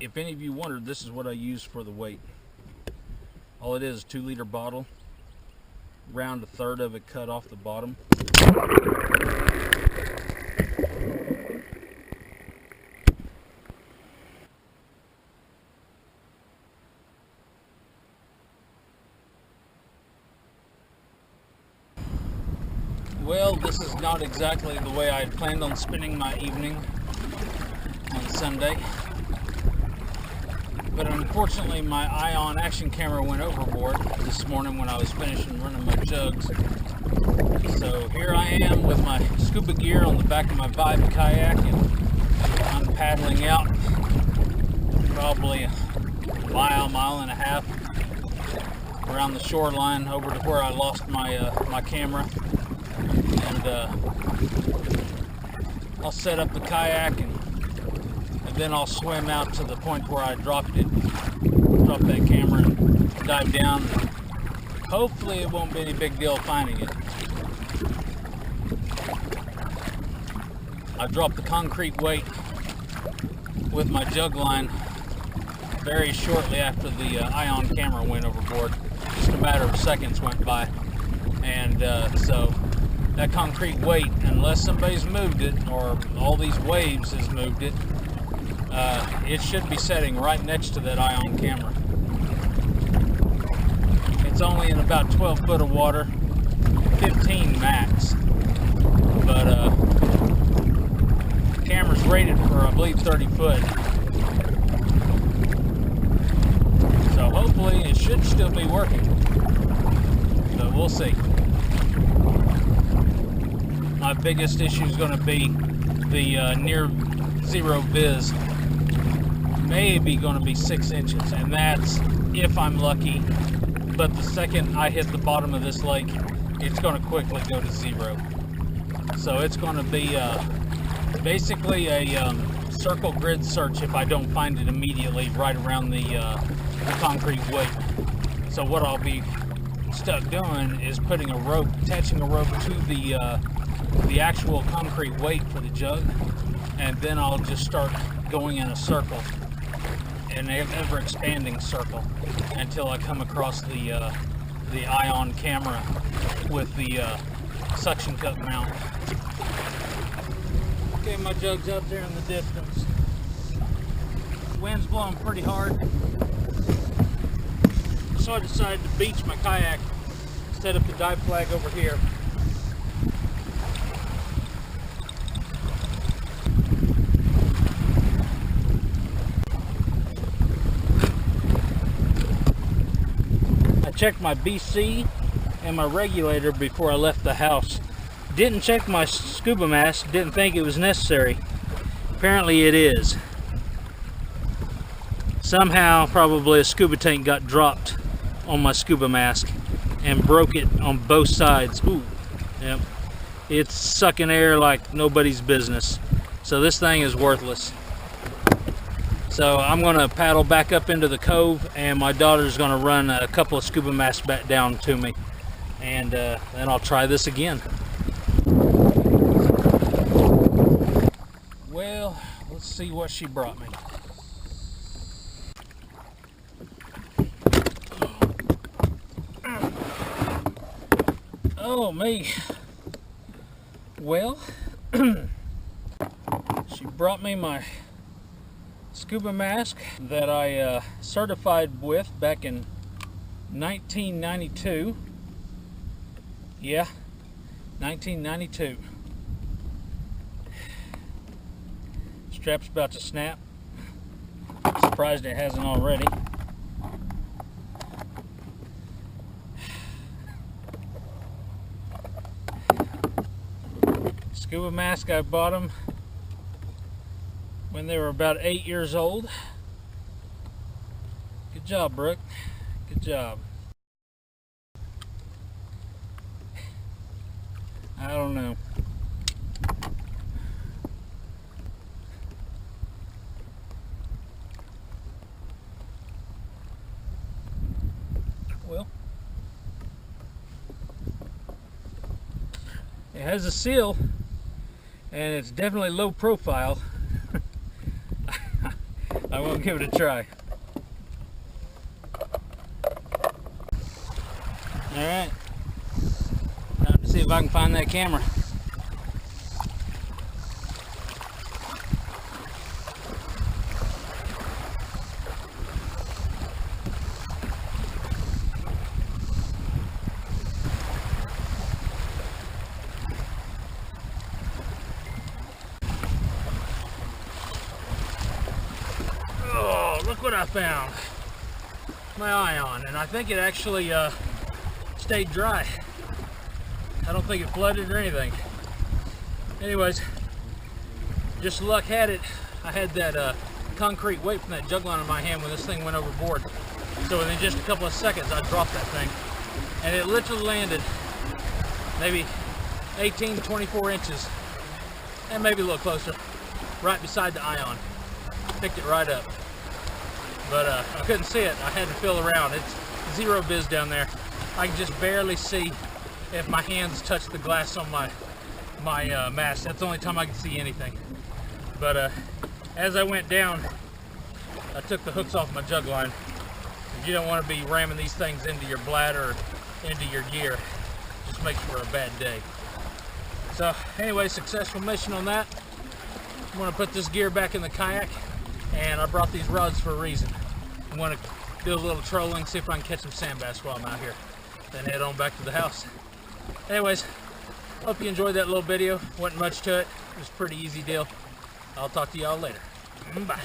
if any of you wondered, this is what I use for the weight. All it is a 2-liter bottle, round a third of it cut off the bottom. Well, this is not exactly the way I had planned on spending my evening on Sunday. But unfortunately, my Ion action camera went overboard this morning when I was finishing running my jugs. So here I am with my scuba gear on the back of my Vibe kayak, and I'm paddling out probably a mile and a half around the shoreline over to where I lost my camera. And I'll set up the kayak and then I'll swim out to the point where I dropped that camera and dive down. Hopefully it won't be any big deal finding it. I dropped the concrete weight with my jug line very shortly after the Ion camera went overboard. Just a matter of seconds went by. And so that concrete weight, unless somebody's moved it or all these waves has moved it, it should be setting right next to that Ion camera. It's only in about 12 foot of water, 15 max, but the camera's rated for, I believe, 30 foot. So hopefully it should still be working, but we'll see. My biggest issue is going to be the near zero viz. Maybe going to be 6 inches, and that's if I'm lucky. But the second I hit the bottom of this lake, it's going to quickly go to zero. So it's going to be basically a circle grid search if I don't find it immediately right around the concrete weight. So what I'll be stuck doing is putting a rope, attaching a rope to the actual concrete weight for the jug, and then I'll just start going in a circle, an ever expanding circle, until I come across the Ion camera with the suction cup mount. Okay, my jug's out there in the distance. The wind's blowing pretty hard, so I decided to beach my kayak, set up the dive flag over here. Checked my BC and my regulator before I left the house. Didn't check my scuba mask, didn't think it was necessary. Apparently it is. Somehow probably a scuba tank got dropped on my scuba mask and broke it on both sides. Ooh, yep. It's sucking air like nobody's business. So this thing is worthless. So I'm going to paddle back up into the cove, and my daughter's going to run a couple of scuba masks back down to me, and then I'll try this again. Well, let's see what she brought me. Oh me. Well, she brought me my scuba mask that I certified with back in 1992. Yeah, 1992. Strap's about to snap. Surprised it hasn't already. Scuba mask, I bought them when they were about 8 years old. Good job, Brooke. Good job. I don't know. Well, it has a seal, and it's definitely low profile. I Alright, we'll give it a try. Alright. Time to see if I can find that camera. Look what I found. My ion, and I think it actually stayed dry. I don't think it flooded or anything. Anyways, just luck had it. I had that concrete weight from that jug line in my hand when this thing went overboard. So within just a couple of seconds, I dropped that thing, and it literally landed maybe 18 to 24 inches, and maybe a little closer, right beside the ion. Picked it right up. But I couldn't see it. I had to feel around. It's zero biz down there. I can just barely see if my hands touch the glass on my mast. That's the only time I can see anything. But as I went down, I took the hooks off my jug line. You don't want to be ramming these things into your bladder or into your gear. Just makes for a bad day. So anyway, successful mission on that. I'm going to put this gear back in the kayak, and I brought these rods for a reason. I want to do a little trolling, see if I can catch some sand bass while I'm out here, then head on back to the house. Anyways, hope you enjoyed that little video. Wasn't much to it. It was a pretty easy deal. I'll talk to y'all later. Bye.